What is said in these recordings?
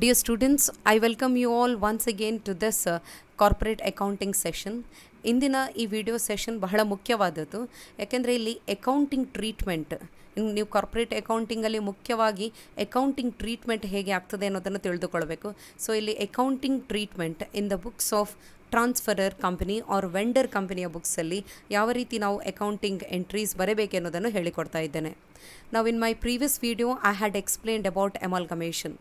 Dear students, I welcome you all once again to this corporate accounting session. ಇಂದಿನ ಈ video session ಬಹಳ ಮುಖ್ಯವಾದದ್ದು. ಯಾಕೆಂದರೆ ಇಲ್ಲಿ ಅಕೌಂಟಿಂಗ್ ಟ್ರೀಟ್ಮೆಂಟ್, ನೀವು ಕಾರ್ಪೊರೇಟ್ ಅಕೌಂಟಿಂಗಲ್ಲಿ ಮುಖ್ಯವಾಗಿ ಅಕೌಂಟಿಂಗ್ ಟ್ರೀಟ್ಮೆಂಟ್ ಹೇಗೆ ಆಗ್ತದೆ ಅನ್ನೋದನ್ನು ತಿಳಿದುಕೊಳ್ಬೇಕು. ಸೊ ಇಲ್ಲಿ accounting treatment in the books of transferor company or vendor ಕಂಪನಿಯ ಬುಕ್ಸಲ್ಲಿ ಯಾವ ರೀತಿ ನಾವು ಅಕೌಂಟಿಂಗ್ ಎಂಟ್ರೀಸ್ ಬರಬೇಕೆನ್ನೋದನ್ನು ಹೇಳಿಕೊಡ್ತಾ ಇದ್ದೇನೆ. ನಾವು in my previous video I had explained about amalgamation.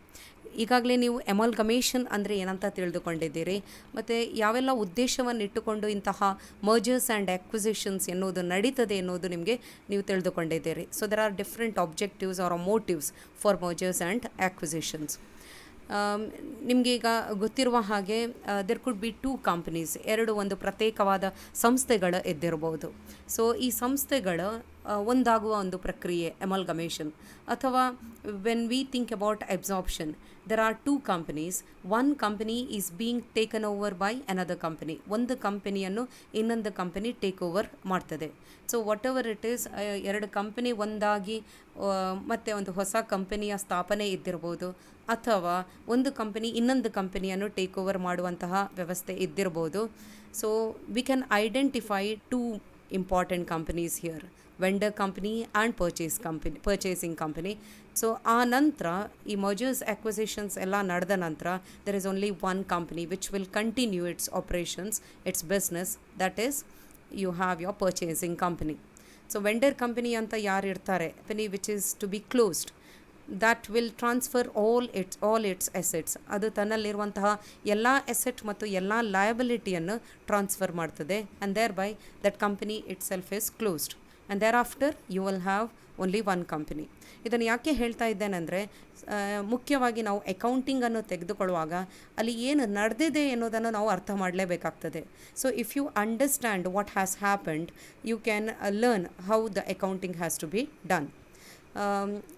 ಈಗಾಗಲೇ ನೀವು ಅಮಾಲ್ಗಮೇಷನ್ ಅಂದರೆ ಏನಂತ ತಿಳಿದುಕೊಂಡಿದ್ದೀರಿ, ಮತ್ತು ಯಾವೆಲ್ಲ ಉದ್ದೇಶವನ್ನು ಇಟ್ಟುಕೊಂಡು ಇಂತಹ ಮರ್ಜರ್ಸ್ ಆ್ಯಂಡ್ ಆಕ್ವಿಸಿಷನ್ಸ್ ಎನ್ನುವುದು ನಡೀತದೆ ಎನ್ನುವುದು ನಿಮಗೆ ನೀವು ತಿಳಿದುಕೊಂಡಿದ್ದೀರಿ. So there are different objectives or motives for mergers and acquisitions. ನಿಮಗೆ ಈಗ ಗೊತ್ತಿರುವ ಹಾಗೆ there could be two companies, ಒಂದು ಪ್ರತ್ಯೇಕವಾದ ಸಂಸ್ಥೆಗಳು ಎದ್ದಿರಬಹುದು. ಸೊ ಈ ಸಂಸ್ಥೆಗಳ ಒಂದಾಗುವ ಒಂದು ಪ್ರಕ್ರಿಯೆ ಅಮಾಲ್ಗಮೇಷನ್. ಅಥವಾ when we think about absorption, there are two companies, one company is being taken over by another company. ಒಂದು ಕಂಪನಿಯನ್ನು ಇನ್ನೊಂದು ಕಂಪನಿ ಟೇಕ್ ಓವರ್ ಮಾಡ್ತದೆ. So what ever it is, ಎರಡು ಕಂಪನಿ ಒಂದಾಗಿ ಮತ್ತು ಒಂದು ಹೊಸ ಕಂಪನಿಯ ಸ್ಥಾಪನೆ ಇದ್ದಿರ್ಬೋದು, ಅಥವಾ ಒಂದು ಕಂಪನಿ ಇನ್ನೊಂದು ಕಂಪನಿಯನ್ನು ಟೇಕ್ ಓವರ್ ಮಾಡುವಂತಹ ವ್ಯವಸ್ಥೆ ಇದ್ದಿರ್ಬೋದು. So we can identify two important companies here, vendor company and purchasing company. So ಆ ನಂತರ ಈ ಮರ್ಜರ್ಸ್ ಆಕ್ವಿಸಿಷನ್ಸ್ ಎಲ್ಲ ನಡೆದ ನಂತರ there is only one company which will continue its operations, its business, that is you have your purchasing company. So vendor company ಅಂತ ಯಾರು ಇರ್ತಾರೆ, company which is to be closed, that will transfer all its assets. ಅದು ತನ್ನಲ್ಲಿರುವಂತಹ ಎಲ್ಲ asset ಮತ್ತು ಎಲ್ಲ ಲಯಬಿಲಿಟಿಯನ್ನು transfer ಮಾಡ್ತದೆ. And thereby that company itself is closed, and thereafter you will have only one company. ಇದನ್ನು ಯಾಕೆ ಹೇಳ್ತಾ ಇದ್ದೇನೆಂದರೆ, ಮುಖ್ಯವಾಗಿ ನಾವು ಅಕೌಂಟಿಂಗನ್ನು ತೆಗೆದುಕೊಳ್ಳುವಾಗ ಅಲ್ಲಿ ಏನು ನಡೆದಿದೆ ಎನ್ನುವುದನ್ನು ನಾವು ಅರ್ಥ ಮಾಡಲೇಬೇಕಾಗ್ತದೆ. So if you understand what has happened, you can learn how the accounting has to be done.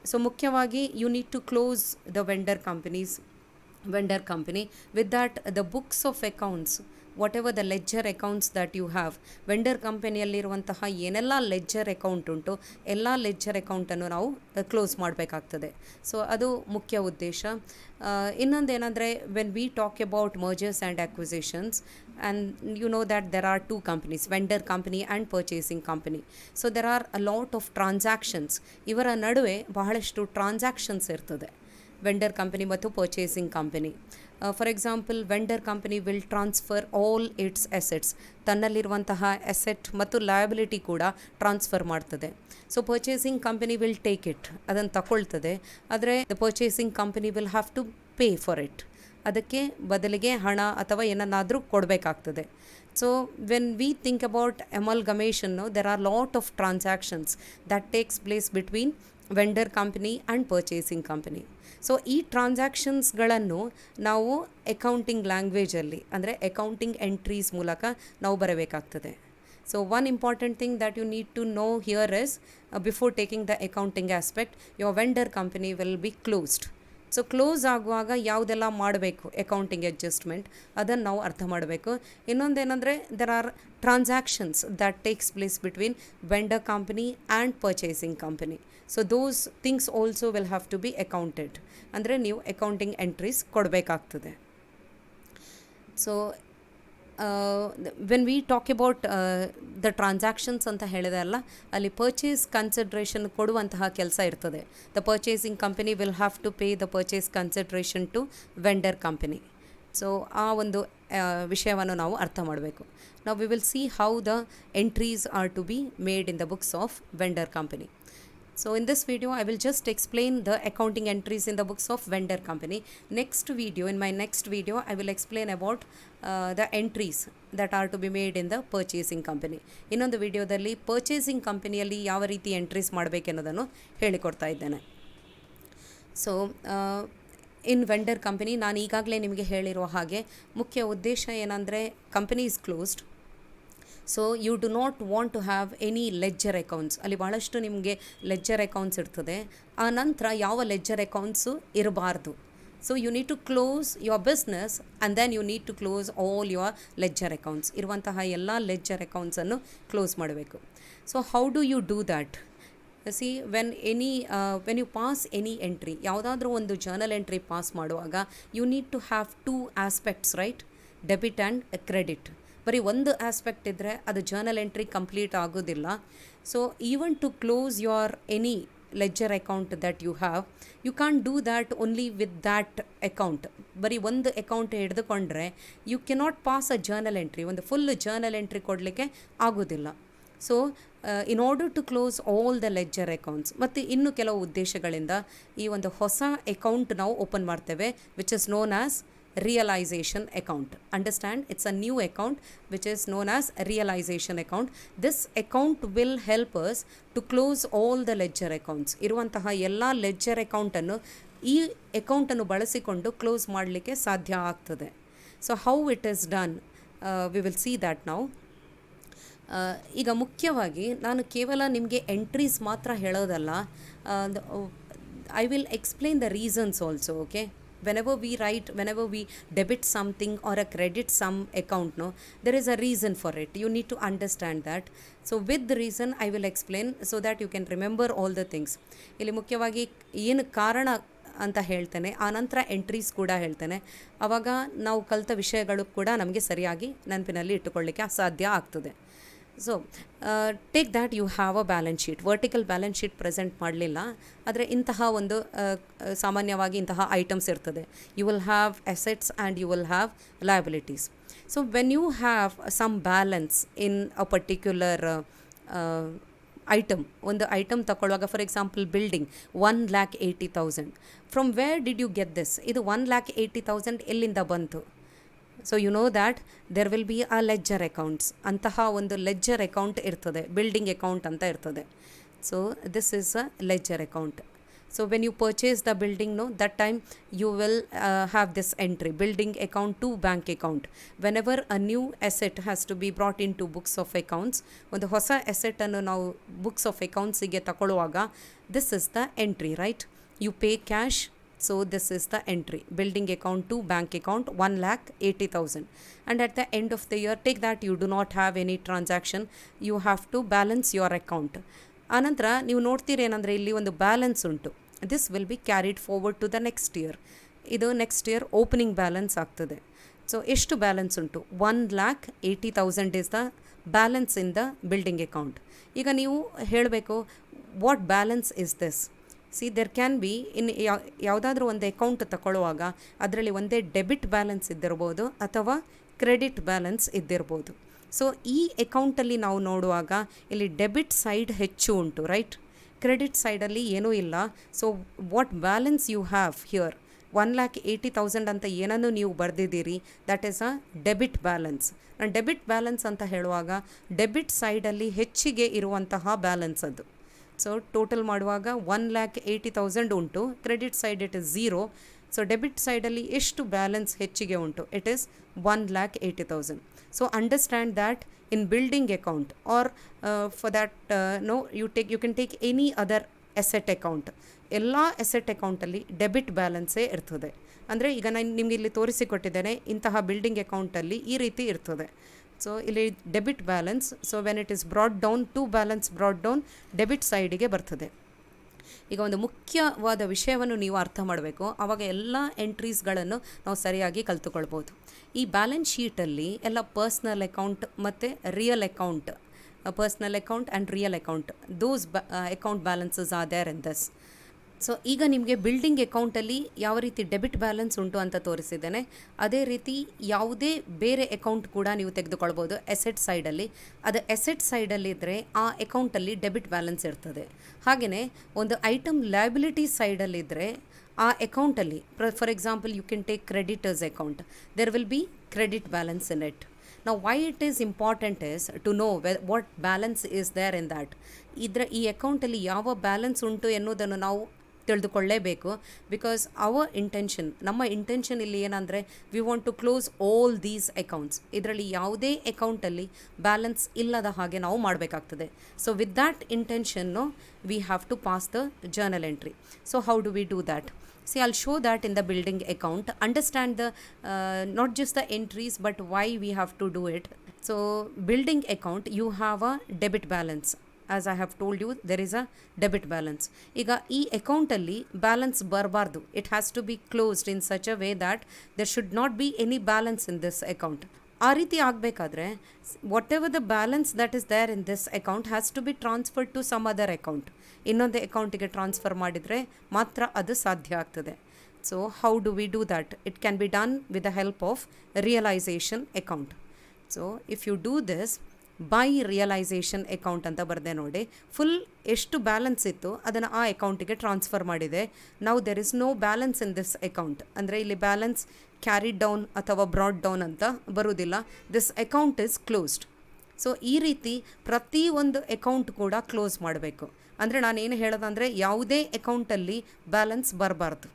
So ಮುಖ್ಯವಾಗಿ you need to close the vendor company. With that the books of accounts, whatever the ledger accounts that you have, vendor ಕಂಪನಿಯಲ್ಲಿರುವಂತಹ ಏನೆಲ್ಲ ledger account ಉಂಟು ಎಲ್ಲ ledger ಅಕೌಂಟನ್ನು ನಾವು close ಮಾಡಬೇಕಾಗ್ತದೆ. So ಅದು ಮುಖ್ಯ ಉದ್ದೇಶ. ಇನ್ನೊಂದೇನೆಂದರೆ, when we talk about mergers and acquisitions, and you know that there are two companies, vendor company and purchasing company. So there are a lot of transactions. ಇವರ ನಡುವೆ ಬಹಳಷ್ಟು ಟ್ರಾನ್ಸಾಕ್ಷನ್ಸ್ ಇರ್ತದೆ, ವೆಂಡರ್ ಕಂಪನಿ ಮತ್ತು purchasing company. For example, vendor company will transfer all its assets, ತನ್ನಲ್ಲಿರುವಂತಹ asset ಮತ್ತು liability ಕೂಡ transfer ಮಾಡ್ತದೆ. So purchasing company will take it, ಅದನ್ನು ತಗೊಳ್ತದೆ. ಆದರೆ the purchasing company will have to pay for it, ಅದಕ್ಕೆ ಬದಲಿಗೆ ಹಣ ಅಥವಾ ಏನನ್ನಾದರೂ ಕೊಡಬೇಕಾಗ್ತದೆ. So when we think about amalgamation, there are lot of transactions that takes place between vendor company and purchasing company. So ಈ ಟ್ರಾನ್ಸಾಕ್ಷನ್ಸ್ಗಳನ್ನು ನಾವು ಅಕೌಂಟಿಂಗ್ ಲ್ಯಾಂಗ್ವೇಜಲ್ಲಿ, ಅಂದರೆ accounting entries ಮೂಲಕ ನಾವು ಬರಬೇಕಾಗ್ತದೆ. So one important thing that you need to know here is, before taking the accounting aspect, your vendor company will be closed. So close ಆಗುವಾಗ ಯಾವುದೆಲ್ಲ ಮಾಡಬೇಕು accounting adjustment, ಅದನ್ನು ನಾವು ಅರ್ಥ ಮಾಡಬೇಕು. ಇನ್ನೊಂದೇನೆಂದರೆ, there are transactions that takes place between vendor company and purchasing company. So those things also will have to be accounted, ಅಂದರೆ ನೀವು ಅಕೌಂಟಿಂಗ್ ಎಂಟ್ರೀಸ್ ಕೊಡಬೇಕಾಗ್ತದೆ. So when we talk about the transactions ಅಂತ ಹೇಳಿದೆ ಅಲ್ಲ, ಅಲ್ಲಿ ಪರ್ಚೇಸ್ ಕನ್ಸಿಡ್ರೇಷನ್ ಕೊಡುವಂತಹ ಕೆಲಸ ಇರ್ತದೆ. The purchasing company will have to pay the purchase consideration to vendor company. So ಆ ಒಂದು ವಿಷಯವನ್ನು ನಾವು ಅರ್ಥ ಮಾಡಬೇಕು. ನಾವು we will see how the entries are to be made in the books of vendor company. So in this video, I will just explain the accounting entries in the books of vendor company. In my next video, I will explain about the entries that are to be made in the purchasing company. ಇನ್ನೊಂದು ವಿಡಿಯೋದಲ್ಲಿ purchasing ಕಂಪನಿಯಲ್ಲಿ ಯಾವ ರೀತಿ entries ಮಾಡಬೇಕೆನ್ನೋದನ್ನು ಹೇಳಿಕೊಡ್ತಾ ಇದ್ದೇನೆ. So in vendor company, ನಾನು ಈಗಾಗಲೇ ನಿಮಗೆ ಹೇಳಿರುವ ಹಾಗೆ ಮುಖ್ಯ ಉದ್ದೇಶ ಏನಂದರೆ, company is closed. So you do not want to have any ledger accounts. ಅಲ್ಲಿ ಭಾಳಷ್ಟು ನಿಮಗೆ ಲೆಜ್ಜರ್ ಅಕೌಂಟ್ಸ್ ಇರ್ತದೆ. ಆ ನಂತರ ಯಾವ ಲೆಜ್ಜರ್ ಅಕೌಂಟ್ಸು ಇರಬಾರ್ದು. So you need to close your business and then you need to close all your ledger accounts. ಇರುವಂತಹ ಎಲ್ಲ ಲೆಜ್ಜರ್ ಅಕೌಂಟ್ಸನ್ನು ಕ್ಲೋಸ್ ಮಾಡಬೇಕು. So how do you do that? See when you pass any entry, ಯಾವುದಾದ್ರೂ ಒಂದು journal entry pass ಮಾಡುವಾಗ you need to have two aspects, right? Debit and credit. ಬರೀ ಒಂದು aspect ಇದ್ದರೆ ಅದು ಜರ್ನಲ್ ಎಂಟ್ರಿ ಕಂಪ್ಲೀಟ್ ಆಗೋದಿಲ್ಲ. So even to close your any ledger account that you have, you can do that only with that account. ಬರೀ ಒಂದು account ಹಿಡಿದುಕೊಂಡ್ರೆ you cannot pass a journal entry, ಒಂದು full journal entry ಕೊಡಲಿಕ್ಕೆ ಆಗೋದಿಲ್ಲ. So in order to close all the ledger accounts, ಮತ್ತು ಇನ್ನು ಕೆಲವು ಉದ್ದೇಶಗಳಿಂದ ಈ ಒಂದು ಹೊಸ ಅಕೌಂಟ್ ನಾವು ಓಪನ್ ಮಾಡ್ತೇವೆ, which is known as realization account. Understand, it's a new account which is known as realization account. This account will help us to close all the ledger accounts. ಇರುವಂತಹ ಎಲ್ಲ ಲೆಡ್ಜರ್ ಅಕೌಂಟನ್ನು ಈ ಅಕೌಂಟನ್ನು ಬಳಸಿಕೊಂಡು close ಮಾಡಲಿಕ್ಕೆ ಸಾಧ್ಯ ಆಗ್ತದೆ. So how it is done, V will see that now. ಈಗ ಮುಖ್ಯವಾಗಿ ನಾನು ಕೇವಲ ನಿಮಗೆ ಎಂಟ್ರೀಸ್ ಮಾತ್ರ ಹೇಳೋದಲ್ಲ, I will explain the reasons also. Okay, whenever we debit something or a credit some account, no, there is a reason for it. You need to understand that. So with the reason I will explain so that you can remember all the things. ಇಲ್ಲಿ ಮುಖ್ಯವಾಗಿ ಏನು ಕಾರಣ ಅಂತ ಹೇಳ್ತೇನೆ, ಆನಂತರ entries ಕೂಡ ಹೇಳ್ತೇನೆ. ಆವಾಗ ನಾವು ಕಲಿತ ವಿಷಯಗಳು ಕೂಡ ನಮಗೆ ಸರಿಯಾಗಿ ನೆನಪಿನಲ್ಲಿ ಇಟ್ಟುಕೊಳ್ಳಿಕ್ಕೆ ಸಾಧ್ಯ ಆಗ್ತದೆ. So take that you have a balance sheet. Vertical balance sheet present ಮಾಡಲಿಲ್ಲ, ಆದರೆ ಇಂತಹ ಒಂದು ಸಾಮಾನ್ಯವಾಗಿ ಇಂತಹ ಐಟಮ್ಸ್ ಇರ್ತದೆ. You will have assets and you will have liabilities. So when you have some balance in a particular item, ಒಂದು item ತಗೊಳ್ಳುವಾಗ, for example building 1,80,000, from where did you get this? ಇದು 1,80,000 ಎಲ್ಲಿಂದ ಬಂತು? So you know that there will be a ledger accounts. ಅಂತಹ ಒಂದು ledger account ಇರ್ತದೆ, building account ಅಂತ ಇರ್ತದೆ. So this is a ledger account. So when you purchase the building, no, that time you will have this entry, building account to bank account. Whenever a new asset has to be brought into books of accounts, ಒಂದು ಹೊಸ ಅಸೆಟನ್ನು ನಾವು books of ಅಕೌಂಟ್ಸಿಗೆ ತಗೊಳ್ಳುವಾಗ this is the entry, right? You pay cash. So this is the entry, building account to bank account 1,80,000, and at the end of the year, take that you do not have any transaction, you have to balance your account. ಆನಂತರ ನೀವು ನೋಡ್ತೀರಿ ಏನಂದರೆ ಇಲ್ಲಿ ಒಂದು balance ಉಂಟು. This will be carried forward to the next year. ಇದು next year opening balance ಆಗ್ತದೆ. So ಎಷ್ಟು ಬ್ಯಾಲೆನ್ಸ್ ಉಂಟು? 1,80,000 is the balance in the building account. ಈಗ ನೀವು ಹೇಳಬೇಕು, what balance is this? See, there can be in ಯಾವುದಾದ್ರೂ ಒಂದು account ತಗೊಳ್ಳುವಾಗ ಅದರಲ್ಲಿ ಒಂದೇ ಡೆಬಿಟ್ ಬ್ಯಾಲೆನ್ಸ್ ಇದ್ದಿರ್ಬೋದು ಅಥವಾ ಕ್ರೆಡಿಟ್ ಬ್ಯಾಲೆನ್ಸ್ ಇದ್ದಿರ್ಬೋದು. ಸೊ ಈ ಅಕೌಂಟಲ್ಲಿ ನಾವು ನೋಡುವಾಗ ಇಲ್ಲಿ ಡೆಬಿಟ್ ಸೈಡ್ ಹೆಚ್ಚು ಉಂಟು, ರೈಟ್? ಕ್ರೆಡಿಟ್ ಸೈಡಲ್ಲಿ ಏನೂ ಇಲ್ಲ. So what balance you have here, 1,80,000 ಅಂತ ಏನನ್ನು ನೀವು ಬರೆದಿದ್ದೀರಿ, that is a debit balance. ನಾನು ಡೆಬಿಟ್ ಬ್ಯಾಲೆನ್ಸ್ ಅಂತ ಹೇಳುವಾಗ ಡೆಬಿಟ್ ಸೈಡಲ್ಲಿ ಹೆಚ್ಚಿಗೆ ಇರುವಂತಹ ಬ್ಯಾಲೆನ್ಸ್ ಅದು. ಸೊ ಟೋಟಲ್ ಮಾಡುವಾಗ 1,80,000 ಉಂಟು, credit side it is 0. So debit ಸೈಡಲ್ಲಿ ಎಷ್ಟು ಬ್ಯಾಲೆನ್ಸ್ ಹೆಚ್ಚಿಗೆ ಉಂಟು? It is 1,80,000. So understand that in building account are for that no you can take any other asset account. ಎಲ್ಲ ಅಸೆಟ್ ಅಕೌಂಟಲ್ಲಿ ಡೆಬಿಟ್ ಬ್ಯಾಲೆನ್ಸೇ ಇರ್ತದೆ. ಅಂದರೆ ಈಗ ನಾನು ನಿಮಗೆ ಇಲ್ಲಿ ತೋರಿಸಿಕೊಟ್ಟಿದ್ದೇನೆ, ಇಂತಹ ಬಿಲ್ಡಿಂಗ್ ಅಕೌಂಟಲ್ಲಿ ಈ ರೀತಿ ಇರ್ತದೆ. ಸೊ ಇಲ್ಲಿ debit balance. So when it is brought down, to balance brought down, debit ಸೈಡಿಗೆ ಬರ್ತದೆ. ಈಗ ಒಂದು ಮುಖ್ಯವಾದ ವಿಷಯವನ್ನು ನೀವು ಅರ್ಥ ಮಾಡಬೇಕು, ಆವಾಗ ಎಲ್ಲ ಎಂಟ್ರೀಸ್ಗಳನ್ನು ನಾವು ಸರಿಯಾಗಿ ಕಲ್ತುಕೊಳ್ಬೋದು. ಈ ಬ್ಯಾಲೆನ್ಸ್ ಶೀಟಲ್ಲಿ ಎಲ್ಲ ಪರ್ಸ್ನಲ್ ಅಕೌಂಟ್ ಮತ್ತು real account, personal account and real account, those account balances are there in this. So ಈಗ ನಿಮಗೆ ಬಿಲ್ಡಿಂಗ್ ಅಕೌಂಟಲ್ಲಿ ಯಾವ ರೀತಿ ಡೆಬಿಟ್ ಬ್ಯಾಲೆನ್ಸ್ ಉಂಟು ಅಂತ ತೋರಿಸಿದ್ದೇನೆ, ಅದೇ ರೀತಿ ಯಾವುದೇ ಬೇರೆ ಅಕೌಂಟ್ ಕೂಡ ನೀವು ತೆಗೆದುಕೊಳ್ಬೋದು ಎಸೆಟ್ ಸೈಡಲ್ಲಿ. ಅದು ಎಸೆಟ್ ಸೈಡಲ್ಲಿದ್ದರೆ ಆ ಅಕೌಂಟಲ್ಲಿ ಡೆಬಿಟ್ ಬ್ಯಾಲೆನ್ಸ್ ಇರ್ತದೆ. ಹಾಗೆಯೇ ಒಂದು ಐಟಮ್ ಲಯಬಿಲಿಟಿ ಸೈಡಲ್ಲಿದ್ದರೆ ಆ ಅಕೌಂಟಲ್ಲಿ, for example you can take creditors account, there will be credit balance in it. Now why it is important is to know what balance is there in that. ಈ ಅಕೌಂಟಲ್ಲಿ ಯಾವ balance ಉಂಟು ಎನ್ನುವುದನ್ನು ನಾವು ತಿಳಿದುಕೊಳ್ಳೇಬೇಕು. Because ನಮ್ಮ ಇಂಟೆನ್ಷನ್ ಇಲ್ಲಿ ಏನಂದರೆ, we want to close all these accounts. ಇದರಲ್ಲಿ ಯಾವುದೇ ಅಕೌಂಟಲ್ಲಿ ಬ್ಯಾಲೆನ್ಸ್ ಇಲ್ಲದ ಹಾಗೆ ನಾವು ಮಾಡಬೇಕಾಗ್ತದೆ. ಸೊ ವಿತ್ ದ್ಯಾಟ್ ಇಂಟೆನ್ಷನ್ನು we have to pass the journal entry. So how do we do that? See, I'll show that in the building account. Understand the not just the entries but why we have to do it. So building account, you have a debit balance. As I have told you there is a debit balance. ಈಗ ಈ ಅಕೌಂಟಲ್ಲಿ balance ಬರಬಾರ್ದು. It has to be closed in such a way that there should not be any balance in this account. ಆ ರೀತಿ ಆಗಬೇಕಾದ್ರೆ whatever the balance that is there in this account has to be transferred to some other account. ಇನ್ನೊಂದು ಅಕೌಂಟಿಗೆ transfer ಮಾಡಿದರೆ ಮಾತ್ರ ಅದು ಸಾಧ್ಯ ಆಗ್ತದೆ. So how do we do that? It can be done with the help of realization account. So if you do this by realization account ಅಂತ ಬರೆದೆ ನೋಡಿ, ಫುಲ್ ಎಷ್ಟು ಬ್ಯಾಲೆನ್ಸ್ ಇತ್ತು ಅದನ್ನು ಆ ಅಕೌಂಟಿಗೆ ಟ್ರಾನ್ಸ್ಫರ್ ಮಾಡಿದೆ. Now there is no balance in this account. ಅಂದರೆ ಇಲ್ಲಿ ಬ್ಯಾಲೆನ್ಸ್ ಕ್ಯಾರಿಡ್ ಡೌನ್ ಅಥವಾ ಬ್ರಾಡ್ ಡೌನ್ ಅಂತ ಬರುವುದಿಲ್ಲ. This account is closed. So ಈ ರೀತಿ ಪ್ರತಿ ಒಂದು ಅಕೌಂಟ್ ಕೂಡ ಕ್ಲೋಸ್ ಮಾಡಬೇಕು. ಅಂದರೆ ನಾನೇನು ಹೇಳೋದಂದರೆ ಯಾವುದೇ ಅಕೌಂಟಲ್ಲಿ ಬ್ಯಾಲೆನ್ಸ್ ಬರಬಾರ್ದು.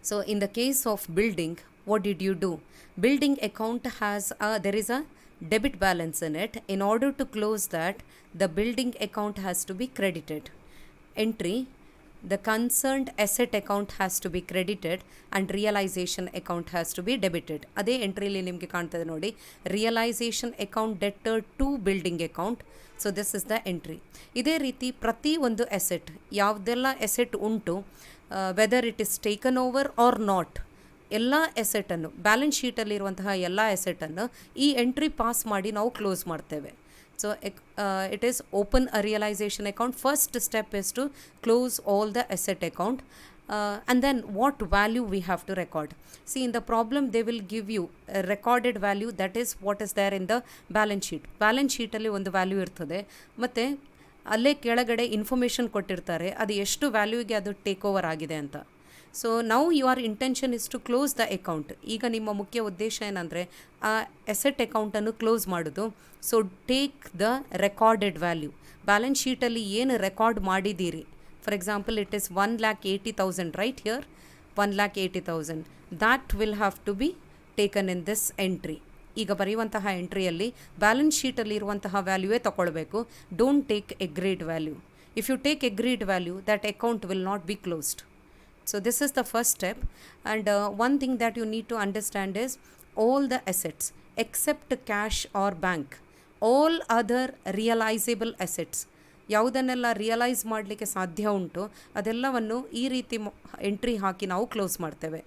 So in the case of building, what did you do? Building account has there is a debit balance in it. In order to close that, the building account has to be credited. Entry: the concerned asset account has to be credited and realization account has to be debited. ಅದೇ ಎಂಟ್ರಿಲಿ ನಿಮಗೆ ಕಾಣ್ತದೆ ನೋಡಿ, realization account debtor to building account. So this is the entry. ಇದೇ ರೀತಿ ಪ್ರತಿ ಒಂದು asset, ಯಾವುದೆಲ್ಲ asset ಉಂಟು, whether it is taken over or not, ಎಲ್ಲ ಎಸೆಟನ್ನು, ಬ್ಯಾಲೆನ್ಸ್ ಶೀಟಲ್ಲಿರುವಂತಹ ಎಲ್ಲ ಎಸೆಟನ್ನು ಈ ಎಂಟ್ರಿ ಪಾಸ್ ಮಾಡಿ ನಾವು ಕ್ಲೋಸ್ ಮಾಡ್ತೇವೆ. So it is open a realization account. First step is to close all the asset account and then what value we have to record. See, in the problem they will give you a recorded value, that is what is there in the balance sheet. Balance sheet ಅಲ್ಲಿ ಒಂದು value ಇರ್ತದೆ, ಮತ್ತು ಅಲ್ಲೇ ಕೆಳಗಡೆ information ಕೊಟ್ಟಿರ್ತಾರೆ ಅದು ಎಷ್ಟು ವ್ಯಾಲ್ಯೂಗೆ ಅದು ಟೇಕ್ ಓವರ್ ಆಗಿದೆ ಅಂತ. So now your intention is to close the account. ಈಗ ನಿಮ್ಮ ಮುಖ್ಯ ಉದ್ದೇಶ ಏನಂದರೆ ಆ ಎಸೆಟ್ ಅಕೌಂಟನ್ನು ಕ್ಲೋಸ್ ಮಾಡೋದು. So take the recorded value. Balance ಶೀಟಲ್ಲಿ ಏನು ರೆಕಾರ್ಡ್ ಮಾಡಿದ್ದೀರಿ, for example it is 1,80,000 right here, 1,80,000 that will have to be taken in this entry. ಈಗ ಬರೆಯುವಂತಹ ಎಂಟ್ರಿಯಲ್ಲಿ ಬ್ಯಾಲೆನ್ಸ್ ಶೀಟಲ್ಲಿರುವಂತಹ ವ್ಯಾಲ್ಯೂವೇ ತಗೊಳ್ಬೇಕು. Don't take agreed value. If you take agreed value, that account will not be closed. So this is the first step, and one thing that you need to understand is all the assets except cash or bank, all other realizable assets, ಯಾವುದನ್ನೆಲ್ಲ realise ಮಾಡಲಿಕ್ಕೆ ಸಾಧ್ಯ ಉಂಟು ಅದೆಲ್ಲವನ್ನು ಈ ರೀತಿ entry ಹಾಕಿ ನಾವು close ಮಾಡ್ತೇವೆ.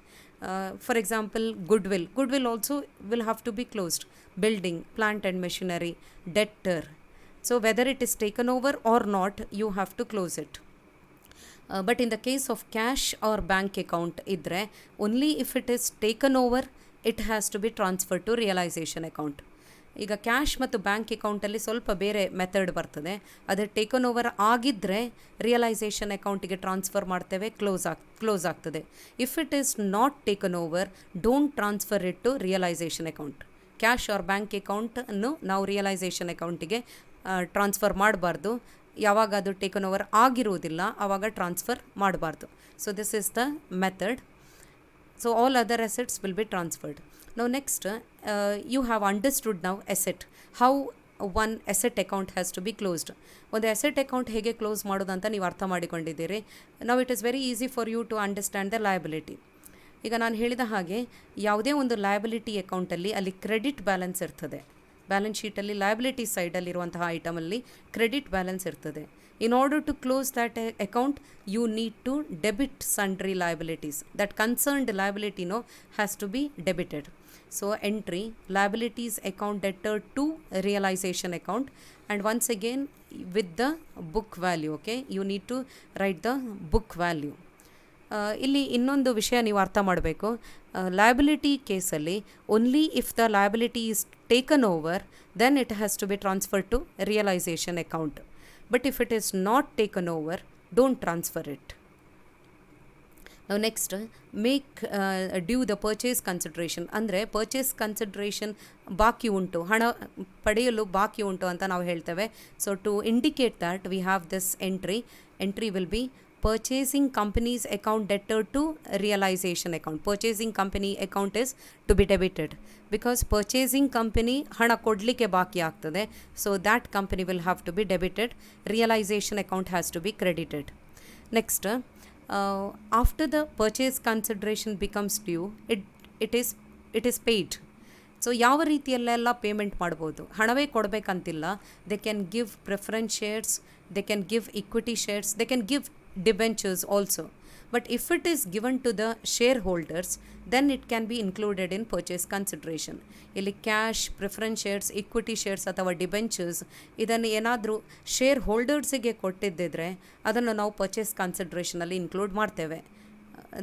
For example goodwill also will have to be closed. Building, plant and machinery, debtor. So whether it is taken over or not, you have to close it. But in the case of cash or bank account ಇದ್ದರೆ, only if it is taken over it has to be transfer to realisation account. ಈಗ cash ಮತ್ತು bank ಅಕೌಂಟಲ್ಲಿ ಸ್ವಲ್ಪ ಬೇರೆ method ಬರ್ತದೆ. ಅದು taken over ಆಗಿದ್ದರೆ realisation ಅಕೌಂಟಿಗೆ ಟ್ರಾನ್ಸ್ಫರ್ ಮಾಡ್ತೇವೆ, ಕ್ಲೋಸ್ ಆಗ್ತದೆ. If it is not taken over, don't transfer it to realisation account. Cash or bank ಅಕೌಂಟನ್ನು ನಾವು ರಿಯಲೈಸೇಷನ್ ಅಕೌಂಟಿಗೆ ಟ್ರಾನ್ಸ್ಫರ್ ಮಾಡಬಾರ್ದು. ಯಾವಾಗ ಅದು ಟೇಕನ್ ಓವರ್ ಆಗಿರುವುದಿಲ್ಲ ಆವಾಗ ಟ್ರಾನ್ಸ್ಫರ್ ಮಾಡಬಾರ್ದು. So this is the method. So all other assets will be transferred. Now next, you have understood now asset, how one asset account has to be closed. ಒಂದು asset account ಹೇಗೆ close ಮಾಡೋದು ಅಂತ ನೀವು ಅರ್ಥ ಮಾಡಿಕೊಂಡಿದ್ದೀರಿ. Now it is very easy for you to understand the liability. ಈಗ ನಾನು ಹೇಳಿದ ಹಾಗೆ ಯಾವುದೇ ಒಂದು ಲಯಬಿಲಿಟಿ ಅಕೌಂಟಲ್ಲಿ ಅಲ್ಲಿ ಕ್ರೆಡಿಟ್ ಬ್ಯಾಲೆನ್ಸ್ ಇರ್ತದೆ. ಬ್ಯಾಲೆನ್ಸ್ ಶೀಟಲ್ಲಿ ಲಯಬಿಲಿಟಿ ಸೈಡಲ್ಲಿರುವಂತಹ ಐಟಮಲ್ಲಿ ಕ್ರೆಡಿಟ್ ಬ್ಯಾಲೆನ್ಸ್ ಇರ್ತದೆ. In order to close that account, you need to debit sundry liabilities. That concerned liability has to be debited. So entry, liabilities account debtor to realization account, and once again with the book value. Okay, you need to write the book value. ಇಲ್ಲಿ ಇನ್ನೊಂದು ವಿಷಯ ನೀವು ಅರ್ಥ ಮಾಡಬೇಕು. Liability ಕೇಸಲ್ಲಿ only if the liability is taken over, then it has to be transfer to realisation account. But if it is not taken over, don't transfer it. Now next, make due the purchase consideration. ಅಂದರೆ purchase consideration ಬಾಕಿ ಉಂಟು, ಹಣ ಪಡೆಯಲು ಬಾಕಿ ಉಂಟು ಅಂತ ನಾವು ಹೇಳ್ತೇವೆ. So to indicate that we have this entry will be purchasing company's account debtor to realization account. Purchasing company account is to be debited because purchasing company ಹಣ ಕೊಡಲಿಕ್ಕೆ ಬಾಕಿ ಆಗ್ತದೆ. So that company will have to be debited. Realization account has to be credited. Next, after the purchase consideration becomes due, it is paid. So ಯಾವ ರೀತಿಯಲ್ಲೆಲ್ಲ payment ಮಾಡ್ಬೋದು, ಹಣವೇ ಕೊಡಬೇಕಂತಿಲ್ಲ. They can give preference shares, they can give equity shares, they can give debentures also. But if it is given to the shareholders, then it can be included in purchase consideration. ಇಲ್ಲಿ cash, preference shares, equity shares ಅಥವಾ debentures ಇದನ್ನು ಏನಾದರೂ share ಹೋಲ್ಡರ್ಸಿಗೆ ಕೊಟ್ಟಿದ್ದಿದ್ರೆ ಅದನ್ನು ನಾವು purchase ಕನ್ಸಿಡ್ರೇಷನಲ್ಲಿ include ಮಾಡ್ತೇವೆ.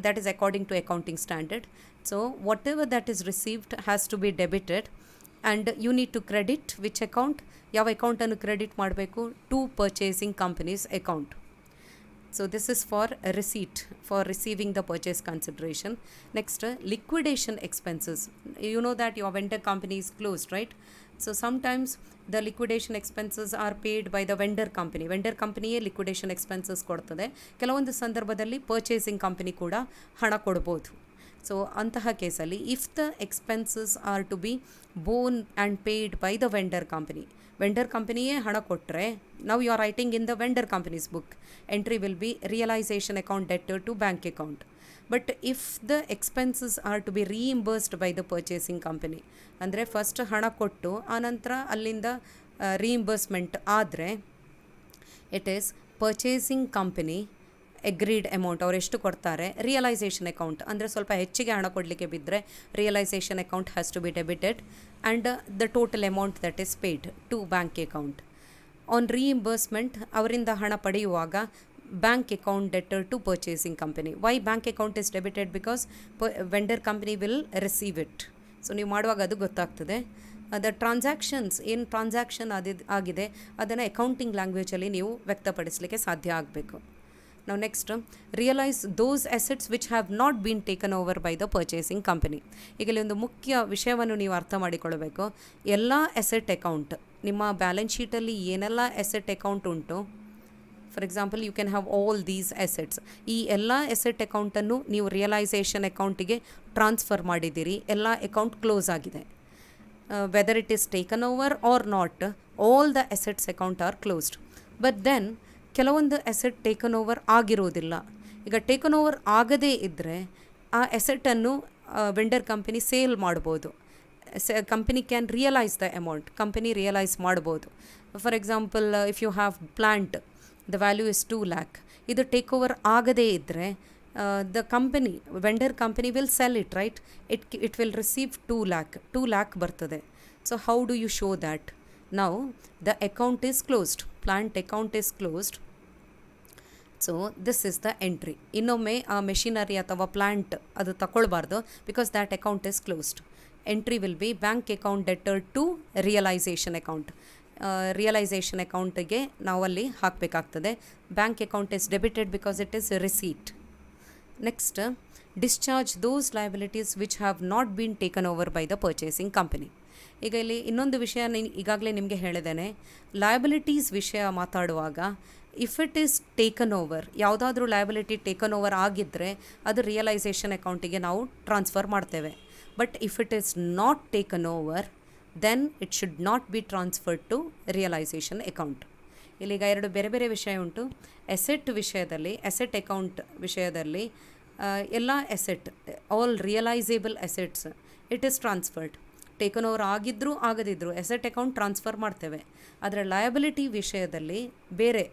That is according to accounting standard. So whatever that is received has to be debited and you need to credit which account, ಯಾವ ಅಕೌಂಟನ್ನು ಕ್ರೆಡಿಟ್ ಮಾಡಬೇಕು, to purchasing company's account. So this is for a receipt for receiving the purchase consideration. Next, liquidation expenses. You know that your vendor company is closed, right? So sometimes the liquidation expenses are paid by the vendor company. Vendor companyಯೇ liquidation expenses ಕೊಡ್ತದೆ. ಕೆಲವೊಂದು ಸಂದರ್ಭದಲ್ಲಿ purchasing company ಕೂಡ ಹಣ ಕೊಡ್ಬೋದು. So ಅಂತಹ ಕೇಸಲ್ಲಿ if the expenses are to be borne and paid by the vendor company, vendor ಕಂಪನಿಯೇ ಹಣ ಕೊಟ್ಟರೆ, ನಾವು you are writing in the vendor company's book, entry will be realisation account debtor to bank account. But if the expenses are to be reimbursed by the purchasing company, ಅಂದರೆ first ಹಣ ಕೊಟ್ಟು ಆನಂತರ ಅಲ್ಲಿಂದ reimbursement ಆದರೆ it is purchasing company agreed amount, ಅವ್ರು ಎಷ್ಟು ಕೊಡ್ತಾರೆ, realisation account ಅಂದರೆ ಸ್ವಲ್ಪ ಹೆಚ್ಚಿಗೆ ಹಣ ಕೊಡಲಿಕ್ಕೆ ಬಿದ್ದರೆ realization account has to be debited and the total amount that is paid to bank account. On reimbursement ಅವರಿಂದ ಹಣ ಪಡೆಯುವಾಗ bank account debtor to purchasing company. Why bank account is debited? Because vendor company will receive it. So ನೀವು ಮಾಡುವಾಗ ಅದು ಗೊತ್ತಾಗ್ತದೆ. The transactions ಏನು transaction ಆಗಿದೆ ಅದನ್ನು ಅಕೌಂಟಿಂಗ್ ಲ್ಯಾಂಗ್ವೇಜಲ್ಲಿ ನೀವು ವ್ಯಕ್ತಪಡಿಸಲಿಕ್ಕೆ ಸಾಧ್ಯ ಆಗಬೇಕು. Now next, realize those assets which have not been taken over by the purchasing company. ಈಗ ಇಲ್ಲಿ ಒಂದು ಮುಖ್ಯ ವಿಷಯವನ್ನು ನೀವು ಅರ್ಥ ಮಾಡಿಕೊಳ್ಳಬೇಕು. ಎಲ್ಲ ಅಸೆಟ್ ಅಕೌಂಟ್, ನಿಮ್ಮ ಬ್ಯಾಲೆನ್ಸ್ ಶೀಟಲ್ಲಿ ಏನೆಲ್ಲ ಅಸೆಟ್ ಅಕೌಂಟ್ ಉಂಟು, for example you can have all these assets, ಈ ಎಲ್ಲ ಅಸೆಟ್ ಅಕೌಂಟನ್ನು ನೀವು ರಿಯಲೈಸೇಷನ್ ಅಕೌಂಟಿಗೆ ಟ್ರಾನ್ಸ್ಫರ್ ಮಾಡಿದ್ದೀರಿ, ಎಲ್ಲ ಅಕೌಂಟ್ ಕ್ಲೋಸ್ ಆಗಿದೆ. Whether it is taken over or not, all the assets account are closed. But then ಕೆಲವೊಂದು ಅಸೆಟ್ ಟೇಕನ್ ಓವರ್ ಆಗಿರೋದಿಲ್ಲ. ಈಗ ಟೇಕನ್ ಓವರ್ ಆಗದೇ ಇದ್ದರೆ ಆ ಅಸೆಟನ್ನು ವೆಂಡರ್ ಕಂಪನಿ ಸೇಲ್ ಮಾಡ್ಬೋದು. Company can realise the amount, company realise ಮಾಡ್ಬೋದು. For example if you have plant, the value is 2 lakh, ಇದು ಟೇಕ್ ಓವರ್ ಆಗದೇ ಇದ್ದರೆ the company, vendor company will sell it, right? It will receive 2 lakh ಬರ್ತದೆ. So how do you show that? Now the account is closed, plant account is closed. So this is the entry. ಇನ್ನೊಮ್ಮೆ ಆ machinery ಅಥವಾ plant ಅದು ತಗೊಳ್ಬಾರ್ದು, because that account is closed. Entry will be bank account debtor to realisation account. Realisation ಅಕೌಂಟಿಗೆ ನಾವಲ್ಲಿ ಹಾಕಬೇಕಾಗ್ತದೆ. Bank account is debited because it is receipt. Next, discharge those liabilities which have not been taken over by the purchasing company. ಈಗ ಇಲ್ಲಿ ಇನ್ನೊಂದು ವಿಷಯ ಈಗಾಗಲೇ ನಿಮಗೆ ಹೇಳಿದ್ದೇನೆ. ಲಯಬಿಲಿಟೀಸ್ ವಿಷಯ ಮಾತಾಡುವಾಗ if it is taken over, ಯಾವುದಾದ್ರೂ ಲಯಬಿಲಿಟಿ ಟೇಕನ್ ಓವರ್ ಆಗಿದ್ದರೆ ಅದು ರಿಯಲೈಸೇಷನ್ ಅಕೌಂಟಿಗೆ ನಾವು ಟ್ರಾನ್ಸ್ಫರ್ ಮಾಡ್ತೇವೆ. But if it is not taken over then it should not be transferred to realisation account. ಇಲ್ಲಿಗ ಎರಡು ಬೇರೆ ಬೇರೆ ವಿಷಯ ಉಂಟು. ಎಸೆಟ್ ವಿಷಯದಲ್ಲಿ, ಎಸೆಟ್ ಅಕೌಂಟ್ ವಿಷಯದಲ್ಲಿ ಎಲ್ಲ asset, all realisable assets it is transferred. Taken over ಆಗಿದ್ದರೂ ಆಗದಿದ್ದರೂ ಎಸೆಟ್ ಅಕೌಂಟ್ ಟ್ರಾನ್ಸ್ಫರ್ ಮಾಡ್ತೇವೆ. ಆದರೆ ಲಯಬಿಲಿಟಿ ವಿಷಯದಲ್ಲಿ ಬೇರೆ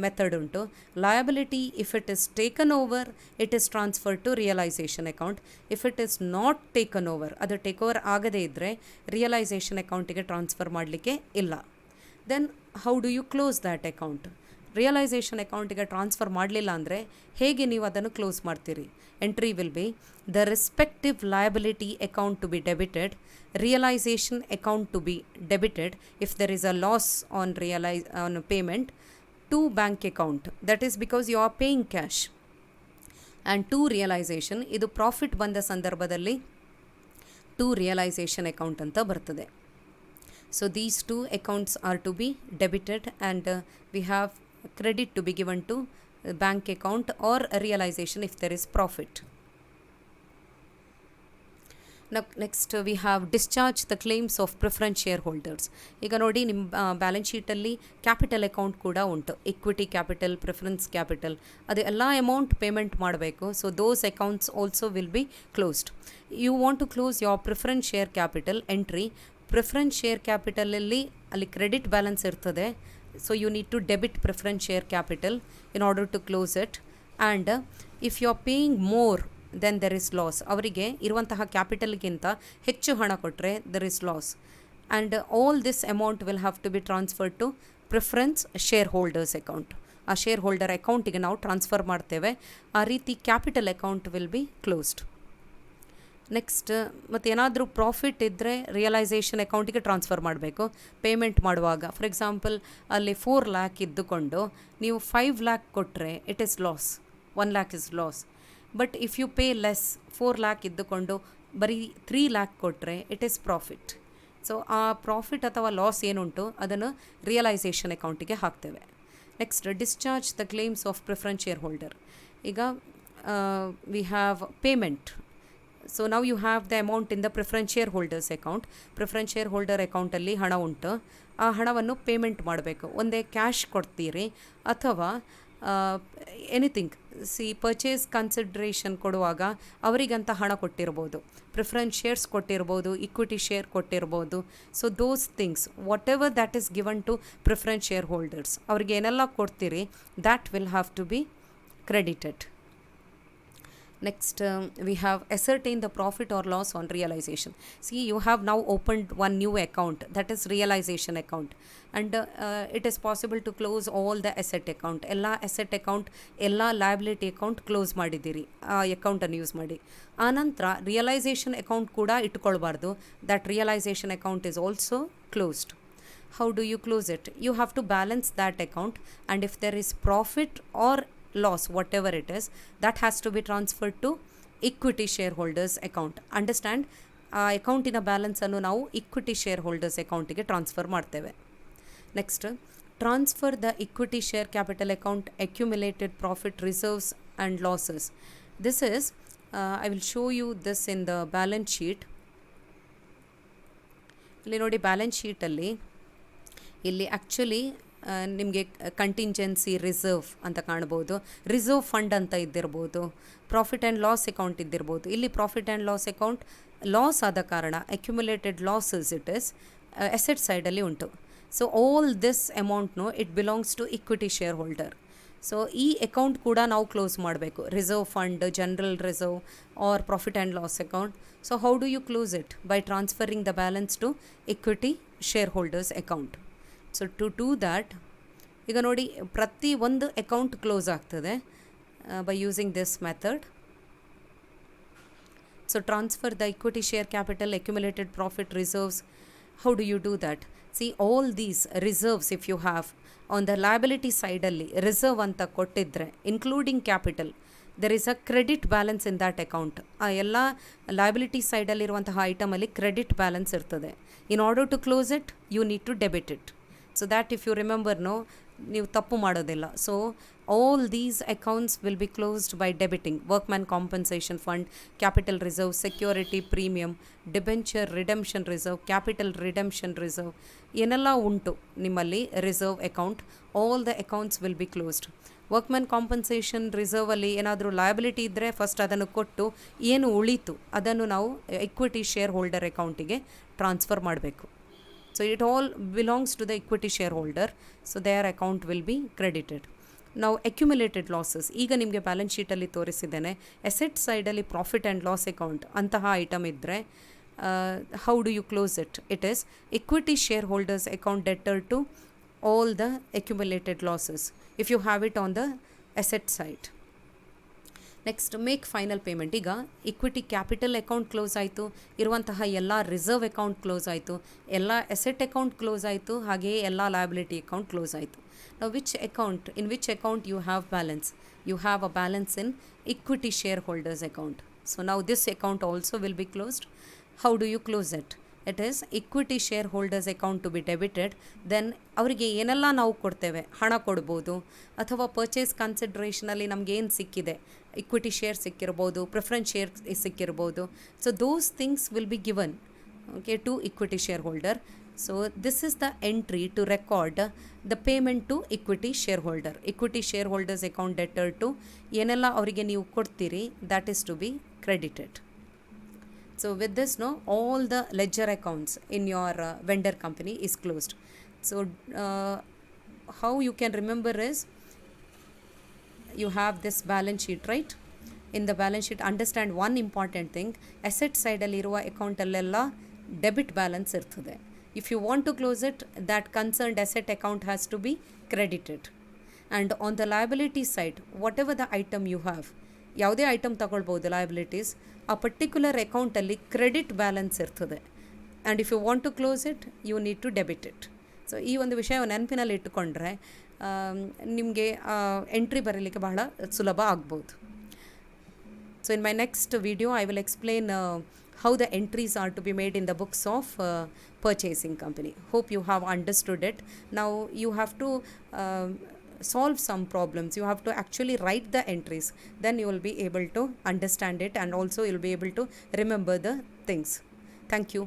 ಮೆಥಡ್ ಉಂಟು. Liability if it is taken over it is transfer to realisation account. If it is not taken over, ಅದು take over ಆಗದೇ ಇದ್ದರೆ ರಿಯಲೈಸೇಷನ್ ಅಕೌಂಟಿಗೆ ಟ್ರಾನ್ಸ್ಫರ್ ಮಾಡಲಿಕ್ಕೆ ಇಲ್ಲ. Then how do you close that account? Realisation ಅಕೌಂಟಿಗೆ ಟ್ರಾನ್ಸ್ಫರ್ ಮಾಡಲಿಲ್ಲ ಅಂದರೆ ಹೇಗೆ ನೀವು ಅದನ್ನು ಕ್ಲೋಸ್ ಮಾಡ್ತೀರಿ? Entry will be the respective liability account to be debited, realization account to be debited if there is a loss on payment, to bank account, that is because you are paying cash, and to realization, ಇದು profit ಬಂದ ಸಂದರ್ಭದಲ್ಲಿ to realization account ಅಂತ ಬರ್ತದೆ. So these two accounts are to be debited and we have credit to be given to bank account or realization if there is profit. Now next we have discharge the claims of preference shareholders. ಈಗ ನೋಡಿ ನಿಮ್ಮ balance ಶೀಟಲ್ಲಿ capital account ಕೂಡ ಉಂಟು, equity capital, preference capital, ಅದು ಎಲ್ಲ amount payment ಮಾಡಬೇಕು. So those accounts also will be closed. You want to close your preference share capital entry. Preference share ಕ್ಯಾಪಿಟಲಲ್ಲಿ ಅಲ್ಲಿ ಕ್ರೆಡಿಟ್ ಬ್ಯಾಲೆನ್ಸ್ ಇರ್ತದೆ. So you need to debit preference share capital in order to close it. And if you are paying more than there is loss. ಅವರಿಗೆ ಇರುವಂತಹ ಕ್ಯಾಪಿಟಲ್ಗಿಂತ ಹೆಚ್ಚು ಹಣ ಕೊಟ್ಟರೆ there is loss. And all this amount will have to be transfer to preference share holders account. ಆ share holder ಅಕೌಂಟಿಗೆ ನಾವು transfer ಮಾಡ್ತೇವೆ. ಆ ರೀತಿ capital account will be closed. Next ಮತ್ತು ಏನಾದರೂ ಪ್ರಾಫಿಟ್ ಇದ್ದರೆ ರಿಯಲೈಸೇಷನ್ ಅಕೌಂಟಿಗೆ ಟ್ರಾನ್ಸ್ಫರ್ ಮಾಡಬೇಕು ಪೇಮೆಂಟ್ ಮಾಡುವಾಗ. ಫಾರ್ ಎಕ್ಸಾಂಪಲ್ ಅಲ್ಲಿ 4 ಲ್ಯಾಕ್ ಇದ್ದುಕೊಂಡು ನೀವು 5 ಲ್ಯಾಕ್ ಕೊಟ್ಟರೆ it is loss, 1 lakh is loss. But if you pay less, 4 lakh ಇದ್ದುಕೊಂಡು ಬರೀ 3 ಲ್ಯಾಕ್ ಕೊಟ್ಟರೆ ಇಟ್ ಈಸ್ ಪ್ರಾಫಿಟ್. ಸೊ ಆ ಪ್ರಾಫಿಟ್ ಅಥವಾ ಲಾಸ್ ಏನುಂಟು ಅದನ್ನು ರಿಯಲೈಸೇಷನ್ ಅಕೌಂಟಿಗೆ ಹಾಕ್ತೇವೆ. Next discharge the claims of preference share holder. ಈಗ ವಿ ಹ್ಯಾವ್ ಪೇಮೆಂಟ್. ಸೊ ನಾವು you have the amount in the preference share holders account. Preference share holder ಅಕೌಂಟಲ್ಲಿ ಹಣ ಉಂಟು, ಆ ಹಣವನ್ನು ಪೇಮೆಂಟ್ ಮಾಡಬೇಕು. ಒಂದೇ ಕ್ಯಾಶ್ ಕೊಡ್ತೀರಿ ಅಥವಾ ಎನಿಥಿಂಗ್. ಪರ್ಚೇಸ್ ಕನ್ಸಿಡ್ರೇಷನ್ ಕೊಡುವಾಗ ಅವರಿಗಂತ ಹಣ ಕೊಟ್ಟಿರ್ಬೋದು, ಪ್ರಿಫರೆನ್ಸ್ ಶೇರ್ಸ್ ಕೊಟ್ಟಿರ್ಬೋದು, ಇಕ್ವಿಟಿ ಶೇರ್ ಕೊಟ್ಟಿರ್ಬೋದು. So those things whatever that is given to preference share holders, ಅವ್ರಿಗೆ ಏನೆಲ್ಲ ಕೊಡ್ತೀರಿ that will have to be credited. Next, we have ascertain the profit or loss on realization. See, you have now opened one new account, that is realization account, and it is possible to close all the asset account. Ella asset account, ella liability account close ಮಾಡಿದ್ದೀರಿ ಆ ಅಕೌಂಟನ್ನು use ಮಾಡಿ. ಆನಂತರ realisation account ಕೂಡ ಇಟ್ಕೊಳ್ಬಾರ್ದು. That realisation account is also closed. How do you close it? You have to balance that account, and if there is profit or loss, whatever it is, that has to be transferred to equity shareholders account. Understand? ಆ ಅಕೌಂಟಿನ ಬ್ಯಾಲೆನ್ಸನ್ನು ನಾವು equity share holders ಅಕೌಂಟಿಗೆ transfer ಮಾಡ್ತೇವೆ. Next, transfer the equity share capital account accumulated profit reserves and losses. This is I will show you this in the balance sheet. ಇಲ್ಲಿ ನೋಡಿ, balance ಶೀಟಲ್ಲಿ ಇಲ್ಲಿ actually ನಿಮಗೆ ಕಂಟಿಂಜೆನ್ಸಿ ರಿಸರ್ವ್ ಅಂತ ಕಾಣ್ಬೋದು, reserve fund ಅಂತ ಇದ್ದಿರ್ಬೋದು, ಪ್ರಾಫಿಟ್ ಆ್ಯಂಡ್ ಲಾಸ್ ಅಕೌಂಟ್ ಇದ್ದಿರ್ಬೋದು. ಇಲ್ಲಿ profit and loss account loss ಆದ ಕಾರಣ accumulated losses it is asset ಸೈಡಲ್ಲಿ ಉಂಟು. ಸೊ ಆಲ್ ದಿಸ್ ಅಮೌಂಟ್ನು it belongs to equity shareholder. So ಈ ಅಕೌಂಟ್ ಕೂಡ ನಾವು ಕ್ಲೋಸ್ ಮಾಡಬೇಕು, reserve fund, general reserve or profit and loss account. So how do you close it? By transferring the balance to equity share holders account. So to do that, ಈಗ ನೋಡಿ ಪ್ರತಿ ಒಂದು account close ಆಗ್ತದೆ by using this method. So transfer the equity share capital, accumulated profit, reserves. How do you do that? See all these reserves if you have on the liability ಸೈಡಲ್ಲಿ reserve ಅಂತ ಕೊಟ್ಟಿದ್ದರೆ including capital, there is a credit balance in that account. ಆ ಎಲ್ಲ liability ಸೈಡಲ್ಲಿರುವಂತಹ ಐಟಮಲ್ಲಿ credit balance ಇರ್ತದೆ. In order to close it you need to debit it. So that if you remember, no, ನೀವು ತಪ್ಪು ಮಾಡೋದಿಲ್ಲ. So all these accounts will be closed by debiting workman compensation fund, capital reserve, security premium, debenture redemption reserve, capital redemption reserve, ಏನೆಲ್ಲ ಉಂಟು ನಿಮ್ಮಲ್ಲಿ reserve account, all the accounts will be closed. Workman compensation ರಿಸರ್ವಲ್ಲಿ ಏನಾದರೂ liability ಇದ್ದರೆ first ಅದನ್ನು ಕೊಟ್ಟು ಏನು ಉಳೀತು ಅದನ್ನು ನಾವು ಇಕ್ವಿಟಿ ಶೇರ್ ಹೋಲ್ಡರ್ ಅಕೌಂಟಿಗೆ ಟ್ರಾನ್ಸ್ಫರ್ ಮಾಡಬೇಕು. So it all belongs to the equity shareholder, so their account will be credited. Now accumulated losses, ಈಗ ನಿಮಗೆ ಬ್ಯಾಲೆನ್ಸ್ ಶೀಟಲ್ಲಿ ತೋರಿಸಿದ್ದೇನೆ. ಅಸೆಟ್ ಸೈಡಲ್ಲಿ ಪ್ರಾಫಿಟ್ ಆ್ಯಂಡ್ ಲಾಸ್ ಅಕೌಂಟ್ ಅಂತಹ ಐಟಮ್ ಇದ್ದರೆ how do you close it? It is equity share holders account debtor to all the accumulated losses if you have it on the asset side. Next, make final payment. ಈಗ equity capital account close ಆಯಿತು, ಇರುವಂತಹ ಎಲ್ಲ reserve account close ಆಯಿತು, ಎಲ್ಲ asset account close ಆಯಿತು, ಹಾಗೆಯೇ ಎಲ್ಲ liability account close ಆಯಿತು. ನಾವು in which account you have balance? You have a balance in equity share holders account. So ನಾವು this account also will be closed. How do you close it? It is equity share holders account to be debited. Then ಅವರಿಗೆ ಏನೆಲ್ಲ ನಾವು ಕೊಡ್ತೇವೆ, ಹಣ ಕೊಡ್ಬೋದು, ಅಥವಾ purchase ಕನ್ಸಿಡ್ರೇಷನಲ್ಲಿ ನಮಗೇನು ಸಿಕ್ಕಿದೆ, ಇಕ್ವಿಟಿ ಶೇರ್ ಸಿಕ್ಕಿರ್ಬೋದು, ಪ್ರಿಫರೆನ್ಸ್ ಶೇರ್ ಸಿಕ್ಕಿರ್ಬೋದು. So those things will be given to equity shareholder. So this is the entry to record the payment to equity shareholder. Equity shareholders account debtor to ಏನೆಲ್ಲ ಅವರಿಗೆ ನೀವು ಕೊಡ್ತೀರಿ, that is to be credited. So with this, all the ledger accounts in your vendor company is closed. So how you can remember is, you have this balance sheet, right? In the balance sheet, understand one important thing. Asset side ಅಲ್ಲಿರುವ account ಅಲ್ಲೆಲ್ಲ debit balance ಇರ್ತದೆ. If you want to close it, that concerned asset account has to be credited. And on the liability side, whatever the item you have, ಯಾವುದೇ item ತಗೊಳ್ಬೋದು liabilities, ಆ particular ಅಕೌಂಟಲ್ಲಿ credit balance ಇರ್ತದೆ. And if you want to close it, you need to debit it. So ಈ ಒಂದು ವಿಷಯ ನೆನಪಿನಲ್ಲಿ ಇಟ್ಟುಕೊಂಡ್ರೆ ನಿಮಗೆ ಎಂಟ್ರಿ ಬರೀಲಿಕ್ಕೆ ಬಹಳ ಸುಲಭ ಆಗ್ಬೋದು. So in my next video, I will explain how the entries are to be made in the books of purchasing company. Hope you have understood it. Now you have to solve some problems. You have to actually write the entries. Then you will be able to understand it, and also you'll be able to remember the things. Thank you.